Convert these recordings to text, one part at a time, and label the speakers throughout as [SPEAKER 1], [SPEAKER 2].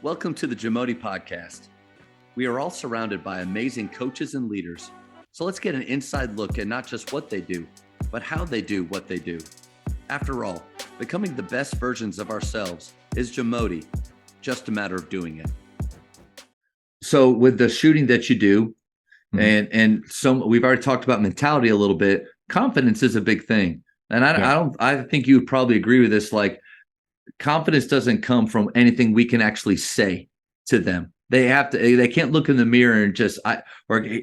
[SPEAKER 1] Welcome to the Jamodi podcast. We are all surrounded by amazing coaches and leaders. So let's get an inside look at not just what they do, but how they do what they do. After all, becoming the best versions of ourselves is Jamodi, just a matter of doing it. So with the shooting that you do, and so we've already talked about mentality a little bit, confidence is a big thing. And I think you would probably agree with this. Like, confidence doesn't come from anything we can actually say to them. They can't look in the mirror and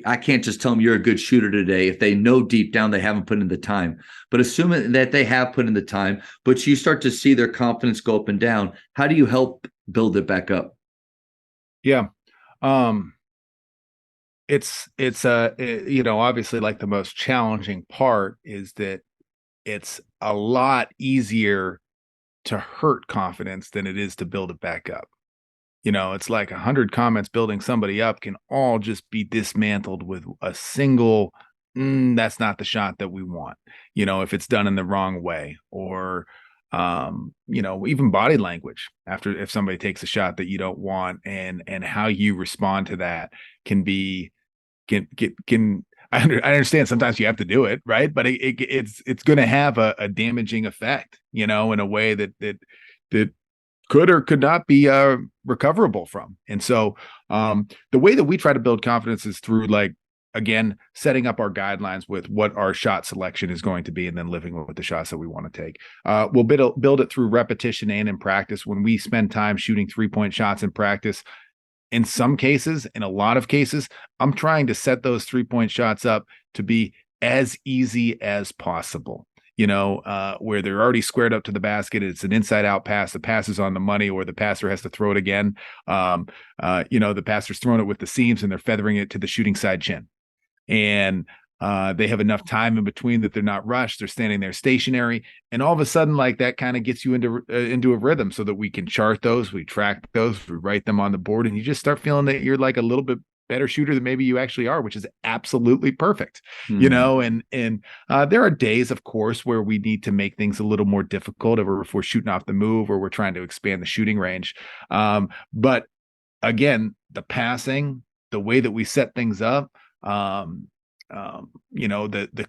[SPEAKER 1] I can't just tell them you're a good shooter today if they know deep down they haven't put in the time. But assuming that they have put in the time, but you start to see their confidence go up and down, how do you help build it back up?
[SPEAKER 2] Yeah. It's obviously, like, the most challenging part is that it's a lot easier to hurt confidence than it is to build it back up. It's like 100 comments building somebody up can all just be dismantled with a single, that's not the shot that we want, if it's done in the wrong way, or, even body language if somebody takes a shot that you don't want, and how you respond to that can be, I understand sometimes you have to do it, right? But it's going to have a damaging effect, in a way that could or could not be recoverable from. And so the way that we try to build confidence is through, like, again, setting up our guidelines with what our shot selection is going to be, and then living with the shots that we want to take. We'll build it through repetition and in practice. When we spend time shooting 3-point shots in practice, in some cases, in a lot of cases, I'm trying to set those 3-point shots up to be as easy as possible. Where they're already squared up to the basket. It's an inside out pass. The pass is on the money, or the passer has to throw it again. The passer's throwing it with the seams and they're feathering it to the shooting side chin. And they have enough time in between that they're not rushed. They're standing there stationary. And all of a sudden, like, that kind of gets you into a rhythm, so that we can chart those, we track those, we write them on the board, and you just start feeling that you're like a little bit better shooter than maybe you actually are, which is absolutely perfect. And there are days, of course, where we need to make things a little more difficult, or if we're shooting off the move, or we're trying to expand the shooting range. But again, the passing, the way that we set things up, the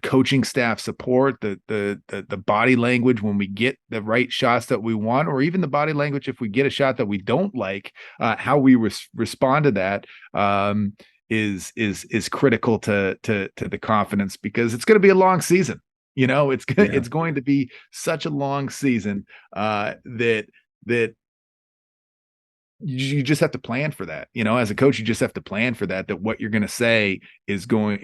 [SPEAKER 2] coaching staff support, the body language when we get the right shots that we want, or even the body language if we get a shot that we don't like, how we respond to that is critical to the confidence, because it's going to be a long season. It's going to be such a long season that you just have to plan for that. As a coach, you just have to plan for that what you're going to say is going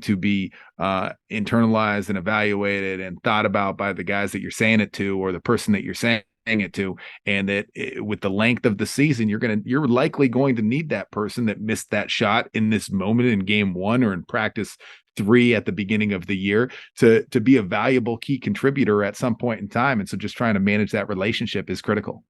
[SPEAKER 2] to be internalized and evaluated and thought about by the guys that you're saying it to, or the person that you're saying it to. And that with the length of the season, you're likely going to need that person that missed that shot in this moment in game 1 or in practice 3 at the beginning of the year to be a valuable key contributor at some point in time. And so just trying to manage that relationship is critical.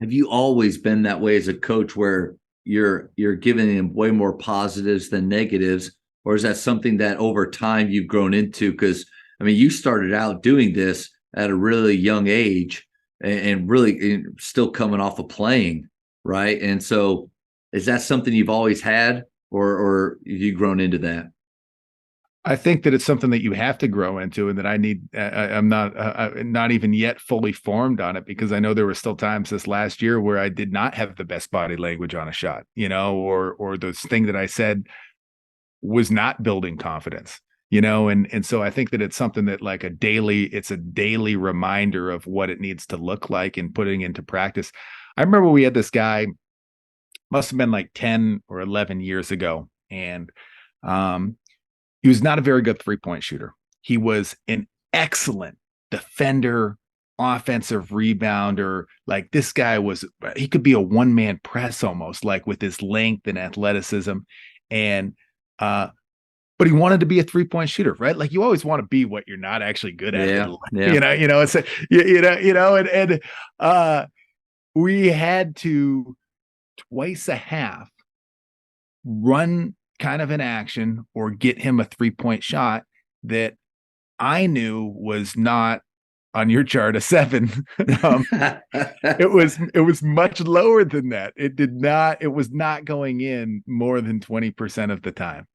[SPEAKER 1] Have you always been that way as a coach, where you're giving them way more positives than negatives, or is that something that over time you've grown into? Because you started out doing this at a really young age, and really still coming off of playing, right? And so, is that something you've always had, or have you grown into that?
[SPEAKER 2] I think that it's something that you have to grow into, and that I'm not even yet fully formed on it, because I know there were still times this last year where I did not have the best body language on a shot, or the thing that I said was not building confidence, and so I think that it's something that, like, it's a daily reminder of what it needs to look like and putting into practice. I remember we had this guy, must have been like 10 or 11 years ago, and he was not a very good 3-point shooter. He was an excellent defender, offensive rebounder. Like, this guy he could be a one-man press almost, like, with his length and athleticism. And, but he wanted to be a 3-point shooter, right? Like, you always want to be what you're not actually good at.
[SPEAKER 1] Yeah.
[SPEAKER 2] And we had to twice a half run kind of an action or get him a 3-point shot that I knew was not on your chart, a 7. um, it was much lower than that. It was not going in more than 20% of the time.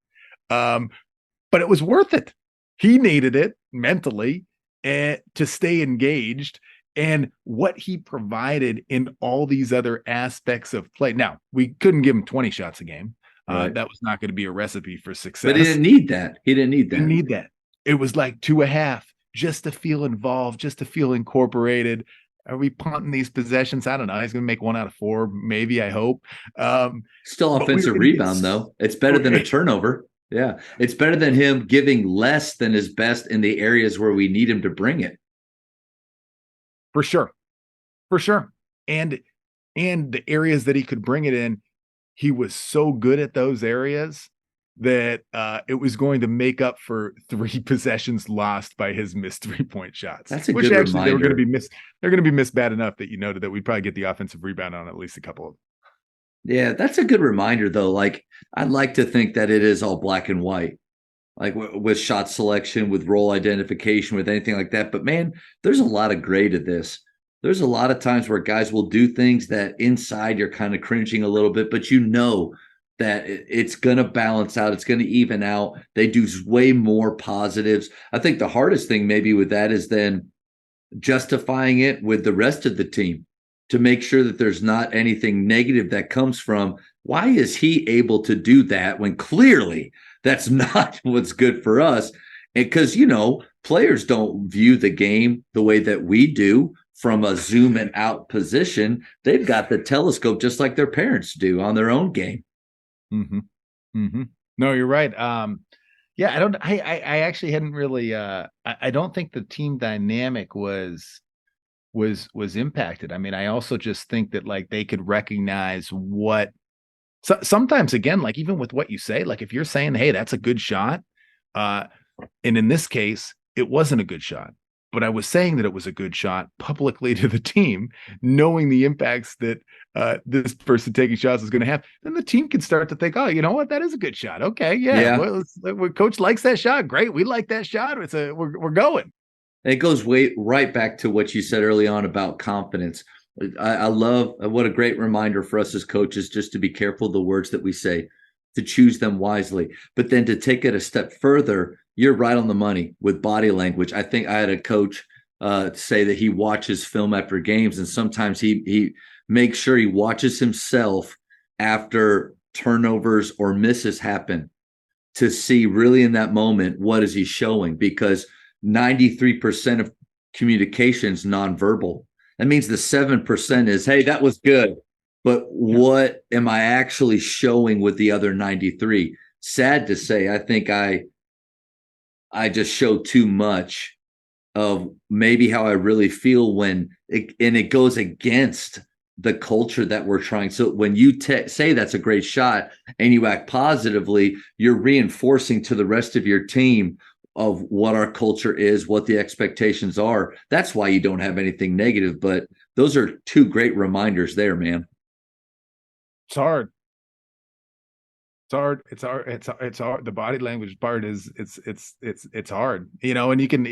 [SPEAKER 2] But it was worth it. He needed it mentally and to stay engaged, and what he provided in all these other aspects of play. Now, we couldn't give him 20 shots a game.
[SPEAKER 1] Right.
[SPEAKER 2] That was not going to be a recipe for success.
[SPEAKER 1] But he didn't need that. He didn't need that.
[SPEAKER 2] Didn't need that. It was like 2.5, just to feel involved, just to feel incorporated. Are we punting these possessions? I don't know. He's going to make 1 out of 4, maybe, I hope.
[SPEAKER 1] Still offensive rebound, though. It's better than a turnover. Yeah. It's better than him giving less than his best in the areas where we need him to bring it.
[SPEAKER 2] For sure. And the areas that he could bring it in, he was so good at those areas that it was going to make up for 3 possessions lost by his missed 3-point shots.
[SPEAKER 1] That's a good reminder.
[SPEAKER 2] They were going to be missed. They're going to be missed bad enough that you noted that we'd probably get the offensive rebound on at least a couple of them.
[SPEAKER 1] Yeah, that's a good reminder, though. Like, I'd like to think that it is all black and white, like with shot selection, with role identification, with anything like that. But, man, there's a lot of gray to this. There's a lot of times where guys will do things that inside you're kind of cringing a little bit, but you know that it's going to balance out. It's going to even out. They do way more positives. I think the hardest thing maybe with that is then justifying it with the rest of the team to make sure that there's not anything negative that comes from, why is he able to do that when clearly that's not what's good for us? And because, players don't view the game the way that we do from a zoom and out position. They've got the telescope just like their parents do on their own game.
[SPEAKER 2] Mm-hmm. Mm-hmm. No, you're right. Yeah, I actually hadn't really, I don't think the team dynamic was impacted. I mean, I also just think that like they could recognize sometimes again, like even with what you say, like if you're saying, hey, that's a good shot. And in this case, it wasn't a good shot, but I was saying that it was a good shot publicly to the team, knowing the impacts that this person taking shots is going to have. Then the team can start to think, oh, you know what? That is a good shot. Okay. Yeah. Well, coach likes that shot. Great. We like that shot. We're going.
[SPEAKER 1] It goes right back to what you said early on about confidence. I love what a great reminder for us as coaches, just to be careful of the words that we say, to choose them wisely. But then to take it a step further, you're right on the money with body language. I think I had a coach say that he watches film after games, and sometimes he makes sure he watches himself after turnovers or misses happen to see really in that moment, what is he showing? Because 93% of communication's nonverbal. That means the 7% is, hey, that was good, but what am I actually showing with the other 93? Sad to say, I think I just show too much of maybe how I really feel when it goes against the culture that we're trying. So when you say that's a great shot and you act positively, you're reinforcing to the rest of your team of what our culture is, what the expectations are. That's why you don't have anything negative. But those are 2 great reminders there, man.
[SPEAKER 2] It's hard. It's hard. The body language part is it's hard, and you can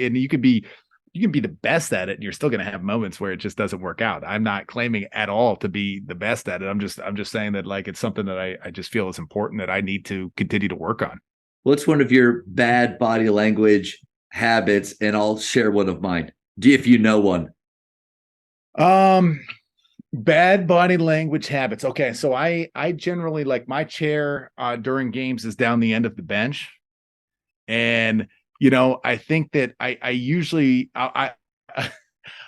[SPEAKER 2] be the best at it, and you're still going to have moments where it just doesn't work out. I'm not claiming at all to be the best at it. I'm just saying that like it's something that I just feel is important that I need to continue to work on.
[SPEAKER 1] What's one of your bad body language habits? And I'll share one of mine, if you know one.
[SPEAKER 2] Bad body language habits. Okay, so I generally, like, my chair during games is down the end of the bench, and I think that I usually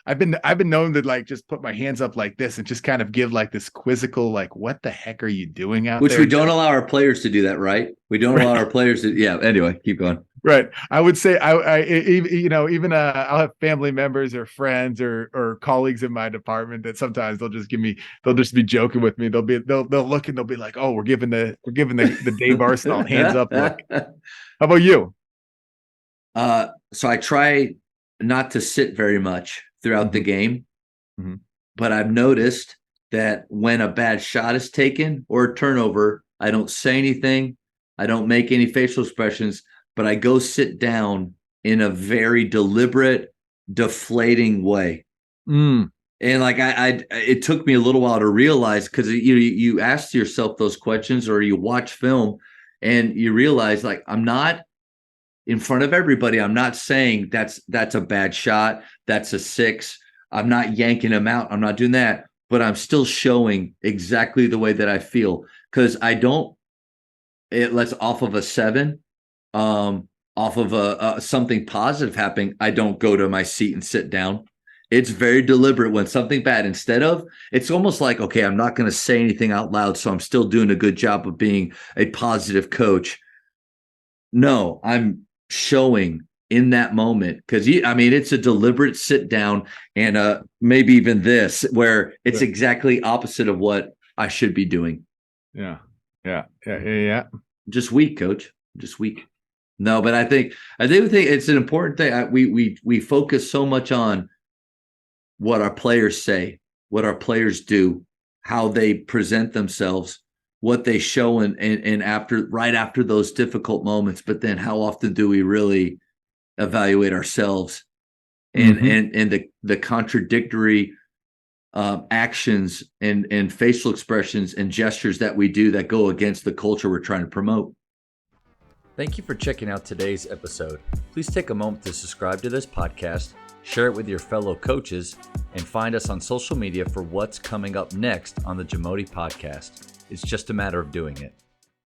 [SPEAKER 2] I've been known to like just put my hands up like this and just kind of give like this quizzical, like, what the heck are you doing out
[SPEAKER 1] there? Which we don't
[SPEAKER 2] just
[SPEAKER 1] allow our players to do that, right? We don't allow our players to. Yeah. Anyway, keep going.
[SPEAKER 2] Right. I would say even I'll have family members or friends or colleagues in my department that sometimes they'll just be joking with me. They'll look and they'll be like, oh, we're giving the Dave Arseneault hands up look. How about you?
[SPEAKER 1] So I try not to sit very much throughout the game, but I've noticed that when a bad shot is taken or a turnover, I don't say anything. I don't make any facial expressions, but I go sit down in a very deliberate, deflating way.
[SPEAKER 2] Mm.
[SPEAKER 1] And like it took me a little while to realize, because you ask yourself those questions, or you watch film and you realize, like, I'm not in front of everybody, I'm not saying that's a bad shot, that's a 6. I'm not yanking him out. I'm not doing that, but I'm still showing exactly the way that I feel, because I don't. It lets off of a 7, off of a something positive happening. I don't go to my seat and sit down. It's very deliberate when something bad. Instead of, it's almost like, okay, I'm not going to say anything out loud, so I'm still doing a good job of being a positive coach. No, I'm showing in that moment, because it's a deliberate sit down, and maybe even this, where it's exactly opposite of what I should be doing.
[SPEAKER 2] Yeah.
[SPEAKER 1] Just weak, coach. Just weak. No, but I think it's an important thing. We focus so much on what our players say, what our players do, how they present themselves, what they show, and right after those difficult moments. But then, how often do we really evaluate ourselves and the contradictory actions and facial expressions and gestures that we do that go against the culture we're trying to promote?
[SPEAKER 3] Thank you for checking out today's episode. Please take a moment to subscribe to this podcast, share it with your fellow coaches, and find us on social media for what's coming up next on the Jamodi podcast. It's just a matter of doing it.